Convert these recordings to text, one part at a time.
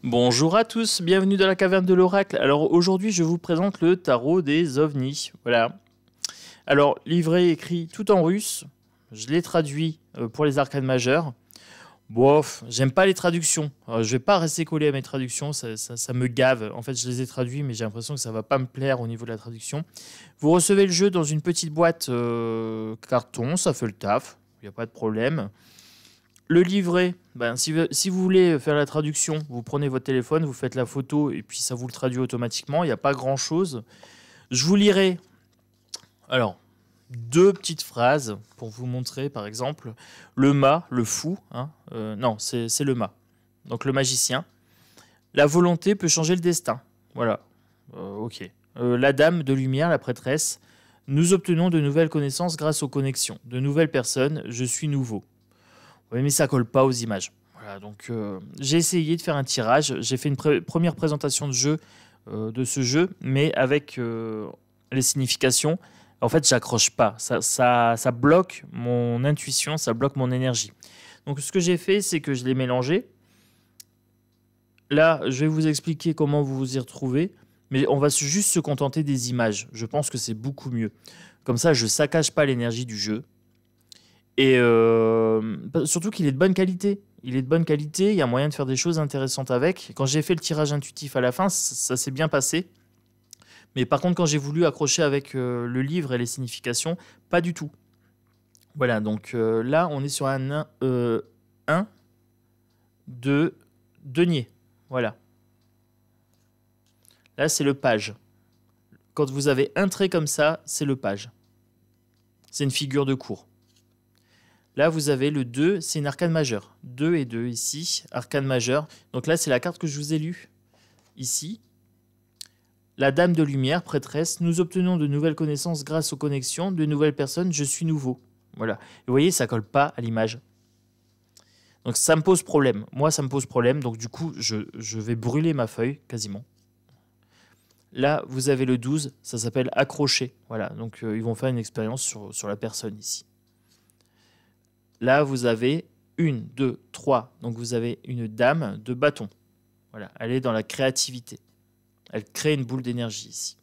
Bonjour à tous, bienvenue dans la caverne de l'oracle. Alors aujourd'hui je vous présente le tarot des ovnis. Voilà. Alors livret écrit tout en russe, je l'ai traduit pour les arcanes majeures. Bof, j'aime pas les traductions. Je vais pas rester collé à mes traductions, ça me gave. En fait je les ai traduits mais j'ai l'impression que ça va pas me plaire au niveau de la traduction. Vous recevez le jeu dans une petite boîte carton, ça fait le taf, il n'y a pas de problème. Le livret, si vous voulez faire la traduction, vous prenez votre téléphone, vous faites la photo et puis ça vous le traduit automatiquement. Il n'y a pas grand-chose. Je vous lirai alors deux petites phrases pour vous montrer, par exemple, le mât, le fou. Non, c'est le mât. Donc le magicien. La volonté peut changer le destin. Voilà. Ok. La dame de lumière, la prêtresse. Nous obtenons de nouvelles connaissances grâce aux connexions. De nouvelles personnes, je suis nouveau. Oui, mais ça colle pas aux images. Voilà, donc j'ai essayé de faire un tirage. J'ai fait une première présentation de ce jeu, mais avec les significations. En fait, j'accroche pas. Ça bloque mon intuition, ça bloque mon énergie. Donc, ce que j'ai fait, c'est que je l'ai mélangé. Là, je vais vous expliquer comment vous vous y retrouvez, mais on va juste se contenter des images. Je pense que c'est beaucoup mieux. Comme ça, je saccage pas l'énergie du jeu. Et surtout qu'il est de bonne qualité. Il est de bonne qualité, il y a moyen de faire des choses intéressantes avec. Quand j'ai fait le tirage intuitif à la fin, ça s'est bien passé. Mais par contre, quand j'ai voulu accrocher avec le livre et les significations, pas du tout. Voilà, donc là, on est sur un 2 denier. Voilà. Là, c'est le page. Quand vous avez un trait comme ça, c'est le page. C'est une figure de cour. Là, vous avez le 2, c'est une arcane majeure. 2 et 2 ici, arcane majeure. Donc là, c'est la carte que je vous ai lue ici. La dame de lumière, prêtresse, nous obtenons de nouvelles connaissances grâce aux connexions, de nouvelles personnes, je suis nouveau. Voilà. Et vous voyez, ça colle pas à l'image. Donc ça me pose problème. Moi, ça me pose problème. Donc du coup, je vais brûler ma feuille, quasiment. Là, vous avez le 12, ça s'appelle accrocher. Voilà, donc ils vont faire une expérience sur la personne ici. Là, vous avez 1, 2, 3. Donc, vous avez une dame de bâton. Voilà, elle est dans la créativité. Elle crée une boule d'énergie ici.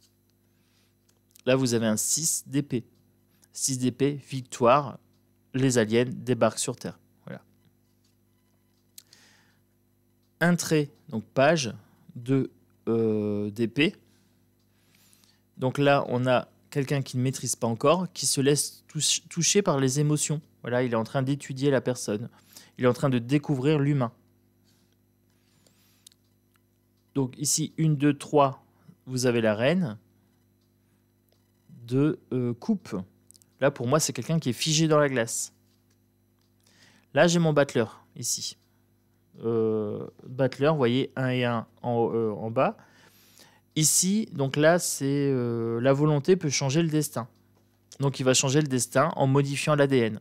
Là, vous avez un 6 d'épée. 6 d'épée, victoire. Les aliens débarquent sur Terre. Voilà. Un trait, donc page, 2 d'épée. Donc là, on a quelqu'un qui ne maîtrise pas encore, qui se laisse toucher par les émotions. Voilà, il est en train d'étudier la personne. Il est en train de découvrir l'humain. Donc ici, 1, 2, 3, vous avez la reine de coupe. Là, pour moi, c'est quelqu'un qui est figé dans la glace. Là, j'ai mon battleur, ici. Battleur, vous voyez, 1 et 1 en bas. Ici, donc là, c'est la volonté peut changer le destin. Donc, il va changer le destin en modifiant l'ADN.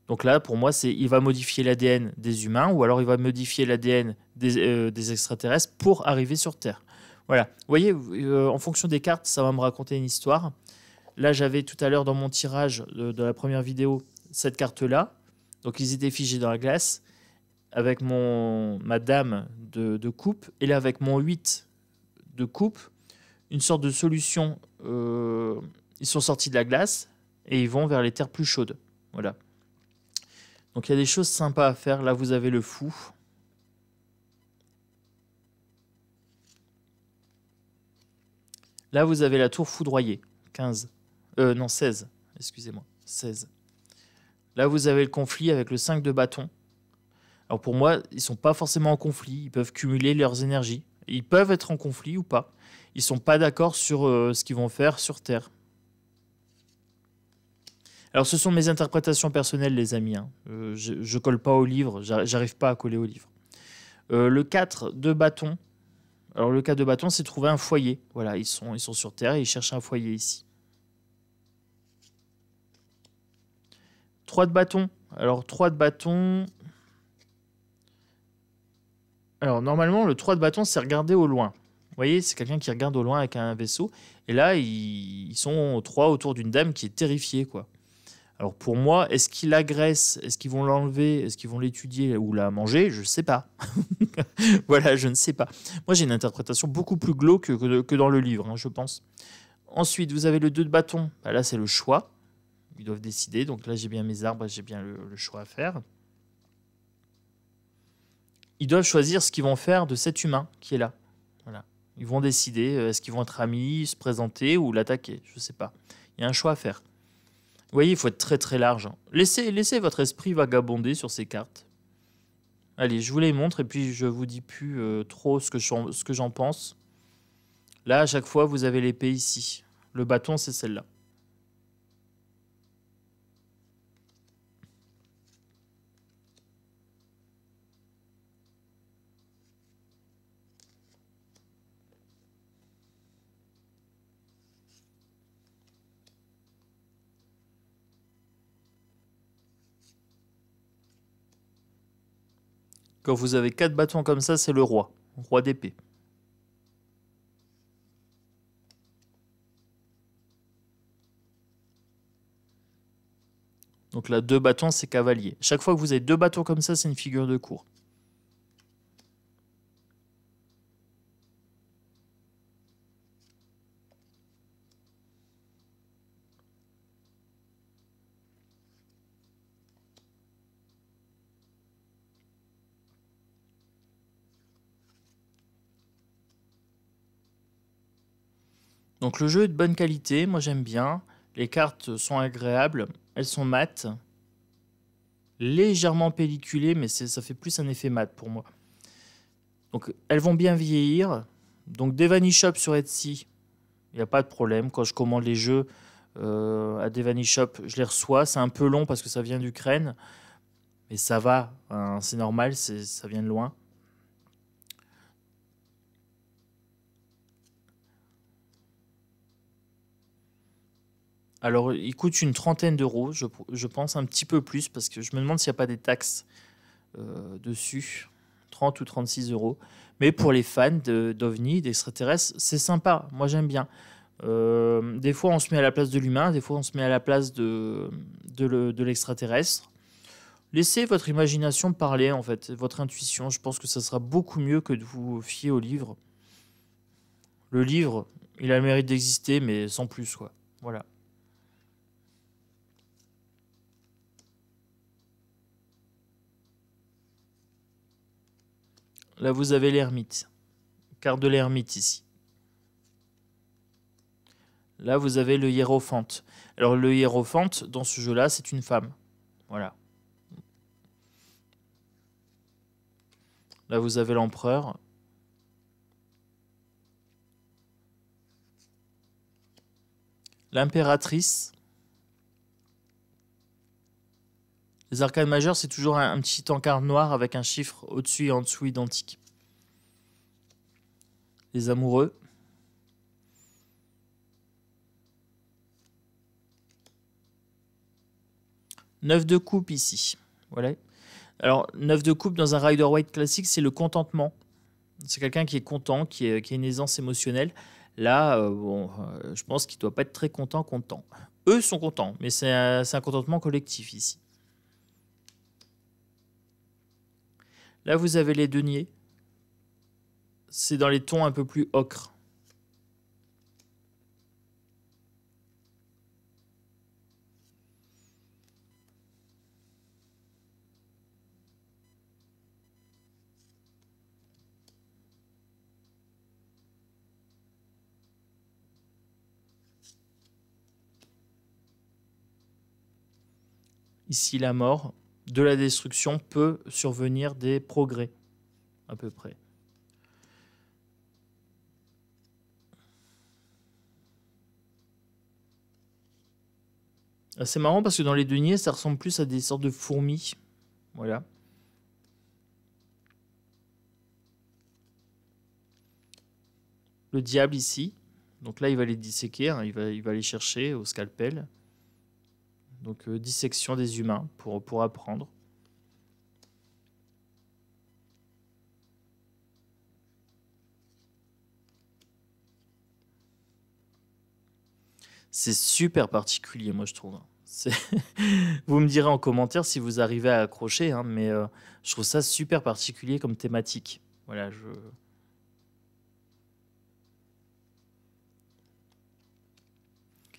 Donc là, pour moi, il va modifier l'ADN des humains ou alors il va modifier l'ADN des extraterrestres pour arriver sur Terre. Voilà. Vous voyez, en fonction des cartes, ça va me raconter une histoire. Là, j'avais tout à l'heure dans mon tirage de la première vidéo cette carte-là. Donc, ils étaient figés dans la glace avec ma dame de coupe. Et là, avec mon 8 de coupe, une sorte de solution. Ils sont sortis de la glace et ils vont vers les terres plus chaudes. Voilà. Donc, il y a des choses sympas à faire. Là, vous avez le fou. Là, vous avez la tour foudroyée. 15. Non, 16. Excusez-moi. 16. Là, vous avez le conflit avec le 5 de bâton. Alors, pour moi, ils ne sont pas forcément en conflit. Ils peuvent cumuler leurs énergies. Ils peuvent être en conflit ou pas. Ils ne sont pas d'accord sur ce qu'ils vont faire sur Terre. Alors, ce sont mes interprétations personnelles, les amis. Je ne colle pas au livre. J'arrive pas à coller au livre. Le 4 de bâton. Alors, le 4 de bâton, c'est trouver un foyer. Voilà, ils sont sur Terre et ils cherchent un foyer ici. 3 de bâton. Alors, 3 de bâton. Alors, normalement, le 3 de bâton, c'est regarder au loin. Vous voyez, c'est quelqu'un qui regarde au loin avec un vaisseau. Et là, ils sont 3 autour d'une dame qui est terrifiée, quoi. Alors pour moi, est-ce qu'ils l'agressent? Est-ce qu'ils vont l'enlever? Est-ce qu'ils vont l'étudier ou la manger? Je ne sais pas. Voilà, je ne sais pas. Moi, j'ai une interprétation beaucoup plus glauque que dans le livre, hein, je pense. Ensuite, vous avez le 2 de bâton. Bah, là, c'est le choix. Ils doivent décider. Donc là, j'ai bien mes arbres, j'ai bien le choix à faire. Ils doivent choisir ce qu'ils vont faire de cet humain qui est là. Voilà. Ils vont décider, est-ce qu'ils vont être amis, se présenter ou l'attaquer? Je ne sais pas. Il y a un choix à faire. Vous voyez, il faut être très très large. Laissez votre esprit vagabonder sur ces cartes. Allez, je vous les montre et puis je vous dis plus trop ce que j'en pense. Là, à chaque fois, vous avez l'épée ici. Le bâton, c'est celle-là. Quand vous avez 4 bâtons comme ça, c'est le roi. Roi d'épée. Donc là, 2 bâtons, c'est cavalier. Chaque fois que vous avez 2 bâtons comme ça, c'est une figure de cour. Donc le jeu est de bonne qualité, moi j'aime bien. Les cartes sont agréables, elles sont mates, légèrement pelliculées, mais ça fait plus un effet mat pour moi. Donc elles vont bien vieillir. Donc Devani Shop sur Etsy, il n'y a pas de problème. Quand je commande les jeux à Devani Shop, je les reçois. C'est un peu long parce que ça vient d'Ukraine, mais ça va, hein, c'est normal, ça vient de loin. Alors, il coûte une trentaine d'euros, je pense, un petit peu plus, parce que je me demande s'il n'y a pas des taxes dessus, 30 ou 36 euros. Mais pour les fans d'OVNI, d'extraterrestres, c'est sympa, moi j'aime bien. Des fois, on se met à la place de l'humain, des fois, on se met à la place de l'extraterrestre. Laissez votre imagination parler, en fait, votre intuition. Je pense que ça sera beaucoup mieux que de vous fier au livre. Le livre, il a le mérite d'exister, mais sans plus, quoi. Voilà. Là, vous avez l'ermite. Carte de l'ermite ici. Là, vous avez le hiérophante. Alors, le hiérophante, dans ce jeu-là, c'est une femme. Voilà. Là, vous avez l'empereur. L'impératrice. Les arcanes majeures, c'est toujours un petit encart noir avec un chiffre au-dessus et en dessous identique. Les amoureux. Neuf de coupe ici. Voilà. Alors, neuf de coupe dans un Rider Waite classique, c'est le contentement. C'est quelqu'un qui est content, qui a une aisance émotionnelle. Là, je pense qu'il ne doit pas être très content. Eux sont contents, mais c'est un contentement collectif ici. Là, vous avez les deniers. C'est dans les tons un peu plus ocre. Ici, la mort. De la destruction peut survenir des progrès, à peu près. C'est marrant parce que dans les deniers, ça ressemble plus à des sortes de fourmis. Voilà. Le diable ici. Donc là, il va les disséquer, hein, il va les chercher au scalpel. Donc dissection des humains pour apprendre. C'est super particulier, moi je trouve. Vous me direz en commentaire si vous arrivez à accrocher, hein, mais je trouve ça super particulier comme thématique. Voilà,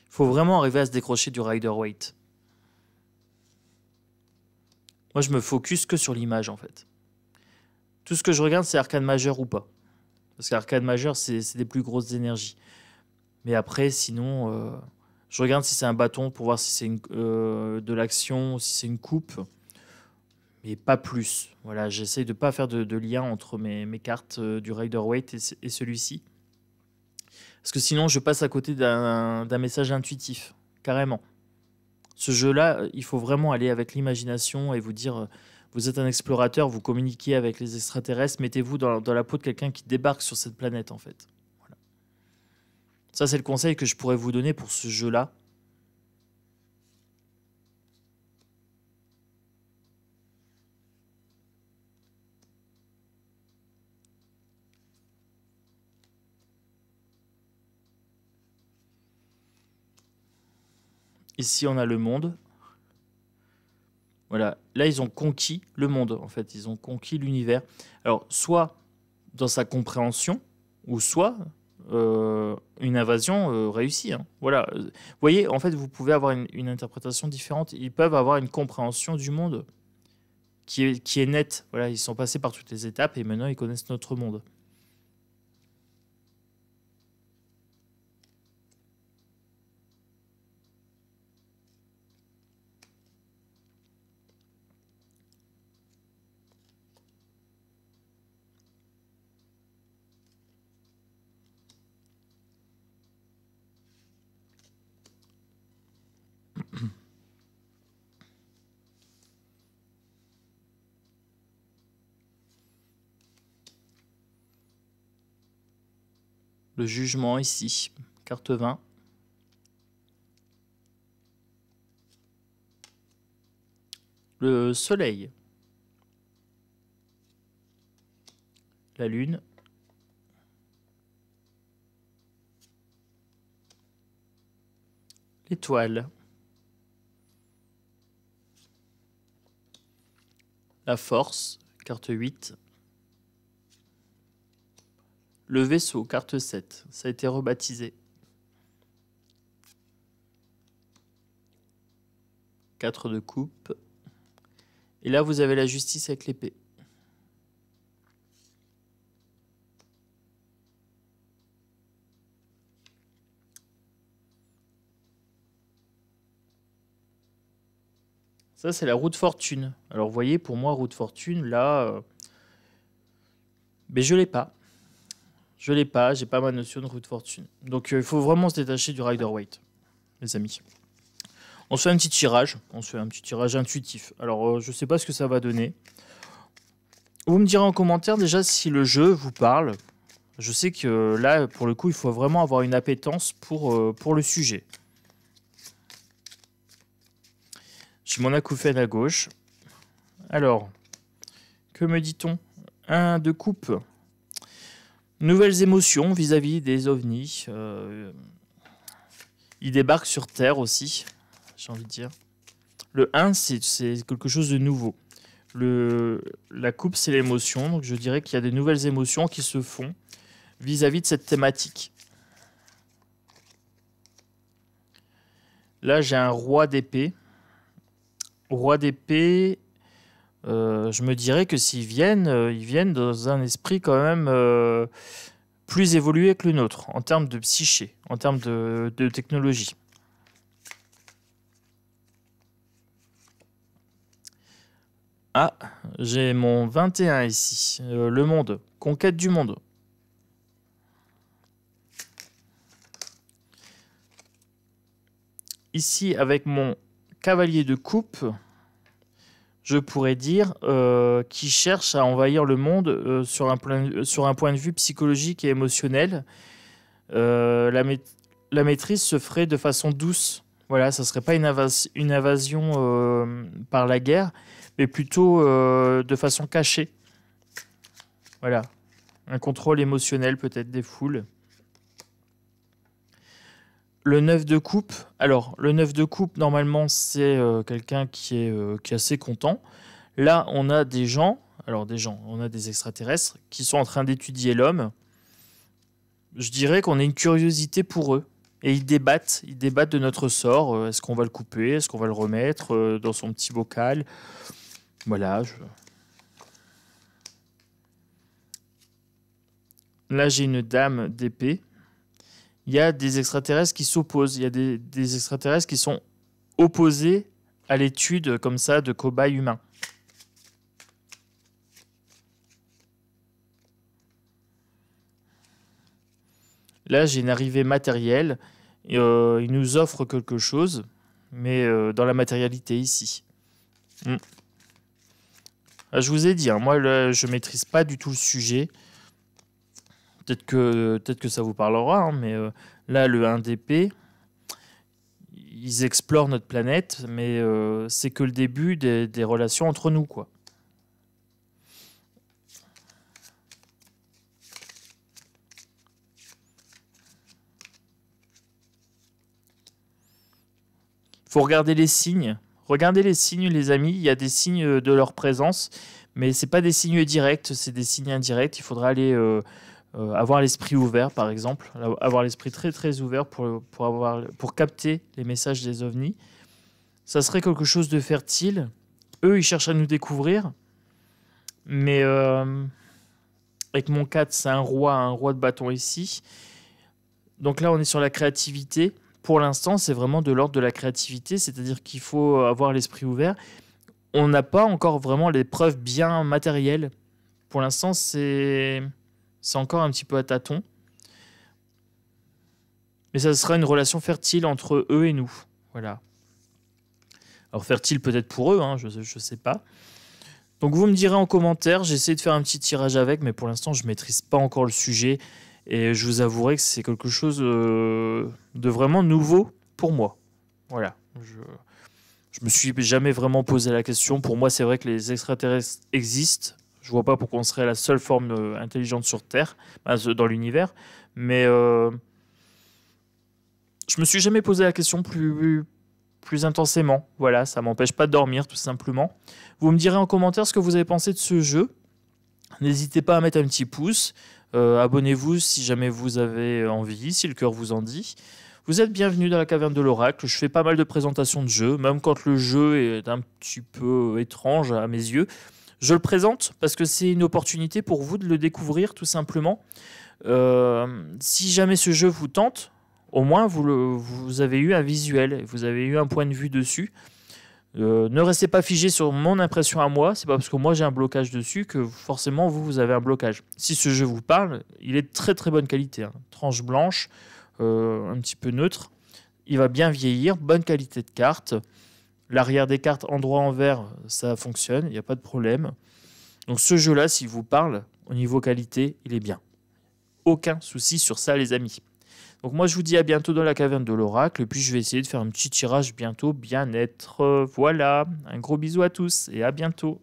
faut vraiment arriver à se décrocher du Rider-Waite. Moi, je me focus que sur l'image, en fait. Tout ce que je regarde, c'est arcane majeur ou pas. Parce qu'arcane majeur, c'est des plus grosses énergies. Mais après, sinon, je regarde si c'est un bâton pour voir si c'est de l'action, si c'est une coupe. Mais pas plus. Voilà, j'essaye de ne pas faire de lien entre mes cartes du Rider-Waite et celui-ci. Parce que sinon, je passe à côté d'un message intuitif. Carrément. Ce jeu-là, il faut vraiment aller avec l'imagination et vous dire, vous êtes un explorateur, vous communiquez avec les extraterrestres, mettez-vous dans la peau de quelqu'un qui débarque sur cette planète, en fait. Voilà. Ça, c'est le conseil que je pourrais vous donner pour ce jeu-là. Ici, on a le monde. Voilà. Là, ils ont conquis le monde, en fait. Ils ont conquis l'univers. Alors, soit dans sa compréhension, ou soit une invasion réussie. Hein. Voilà. Vous voyez, en fait, vous pouvez avoir une interprétation différente. Ils peuvent avoir une compréhension du monde qui est nette. Voilà, ils sont passés par toutes les étapes et maintenant, ils connaissent notre monde. Le jugement ici, carte 20. Le soleil. La lune. L'étoile. La force, carte 8. Le vaisseau, carte 7. Ça a été rebaptisé. 4 de coupe. Et là, vous avez la justice avec l'épée. Ça, c'est la roue de fortune. Alors, vous voyez, pour moi, roue de fortune, là, mais je l'ai pas. Je l'ai pas, j'ai pas ma notion de roue de fortune. Donc, il faut vraiment se détacher du Rider-Waite, les amis. On se fait un petit tirage. On se fait un petit tirage intuitif. Alors, je sais pas ce que ça va donner. Vous me direz en commentaire déjà si le jeu vous parle. Je sais que là, pour le coup, il faut vraiment avoir une appétence pour le sujet. J'ai mon acouphène à gauche. Alors, que me dit-on? 1 de coupe. Nouvelles émotions vis-à-vis des ovnis. Ils débarquent sur Terre aussi, j'ai envie de dire. Le 1, c'est quelque chose de nouveau. La coupe, c'est l'émotion. Donc, je dirais qu'il y a des nouvelles émotions qui se font vis-à-vis de cette thématique. Là, j'ai un roi d'épée. Roi d'épée, je me dirais que s'ils viennent, ils viennent dans un esprit quand même plus évolué que le nôtre, en termes de psyché, en termes de technologie. Ah, j'ai mon 21 ici, le monde, conquête du monde. Ici, avec mon cavalier de coupe, je pourrais dire qui cherche à envahir le monde sur un point de vue psychologique et émotionnel. La maîtrise se ferait de façon douce. Voilà, ça ne serait pas une invasion par la guerre, mais plutôt de façon cachée. Voilà, un contrôle émotionnel peut-être des foules. Le 9 de coupe, alors le 9 de coupe, normalement, c'est quelqu'un qui est assez content. Là, on a des gens, on a des extraterrestres qui sont en train d'étudier l'homme. Je dirais qu'on a une curiosité pour eux. Et ils débattent de notre sort. Est-ce qu'on va le couper? Est-ce qu'on va le remettre dans son petit bocal? Voilà. Là, j'ai une dame d'épée. Il y a des extraterrestres qui s'opposent. Il y a des extraterrestres qui sont opposés à l'étude comme ça de cobayes humains. Là, j'ai une arrivée matérielle. Et, il nous offre quelque chose, mais dans la matérialité ici. Je vous ai dit, hein, moi, je maîtrise pas du tout le sujet. Peut-être que ça vous parlera, hein, mais là, le 1DP, ils explorent notre planète, mais c'est que le début des relations entre nous, quoi. Faut regarder les signes. Regardez les signes, les amis. Il y a des signes de leur présence, mais c'est pas des signes directs, c'est des signes indirects. Il faudra aller avoir l'esprit ouvert, par exemple, avoir l'esprit très très ouvert pour capter les messages des ovnis. Ça serait quelque chose de fertile. Eux, ils cherchent à nous découvrir, mais avec mon 4, c'est un roi de bâton ici. Donc là, on est sur la créativité. Pour l'instant, c'est vraiment de l'ordre de la créativité, c'est-à-dire qu'il faut avoir l'esprit ouvert. On n'a pas encore vraiment les preuves bien matérielles. Pour l'instant, c'est encore un petit peu à tâtons. Mais ça sera une relation fertile entre eux et nous. Voilà. Alors fertile peut-être pour eux, hein, je ne sais pas. Donc vous me direz en commentaire, j'essaie de faire un petit tirage avec, mais pour l'instant, je ne maîtrise pas encore le sujet. Et je vous avouerai que c'est quelque chose de vraiment nouveau pour moi. Voilà. Je me suis jamais vraiment posé la question. Pour moi, c'est vrai que les extraterrestres existent. Je vois pas pourquoi on serait la seule forme intelligente sur Terre, dans l'univers. Mais je me suis jamais posé la question plus intensément. Voilà, ça m'empêche pas de dormir, tout simplement. Vous me direz en commentaire ce que vous avez pensé de ce jeu. N'hésitez pas à mettre un petit pouce. Abonnez-vous si jamais vous avez envie, si le cœur vous en dit. Vous êtes bienvenus dans la caverne de l'oracle. Je fais pas mal de présentations de jeux, même quand le jeu est un petit peu étrange à mes yeux. Je le présente parce que c'est une opportunité pour vous de le découvrir tout simplement. Si jamais ce jeu vous tente, au moins vous avez eu un visuel, vous avez eu un point de vue dessus. Ne restez pas figé sur mon impression à moi, c'est pas parce que moi j'ai un blocage dessus que forcément vous avez un blocage. Si ce jeu vous parle, il est de très très bonne qualité, hein. Tranche blanche, un petit peu neutre, il va bien vieillir, bonne qualité de carte. L'arrière des cartes endroit-envers, ça fonctionne, il n'y a pas de problème. Donc ce jeu-là, s'il vous parle, au niveau qualité, il est bien. Aucun souci sur ça les amis. Donc moi je vous dis à bientôt dans la caverne de l'oracle et puis je vais essayer de faire un petit tirage bientôt bien-être. Voilà, un gros bisou à tous et à bientôt.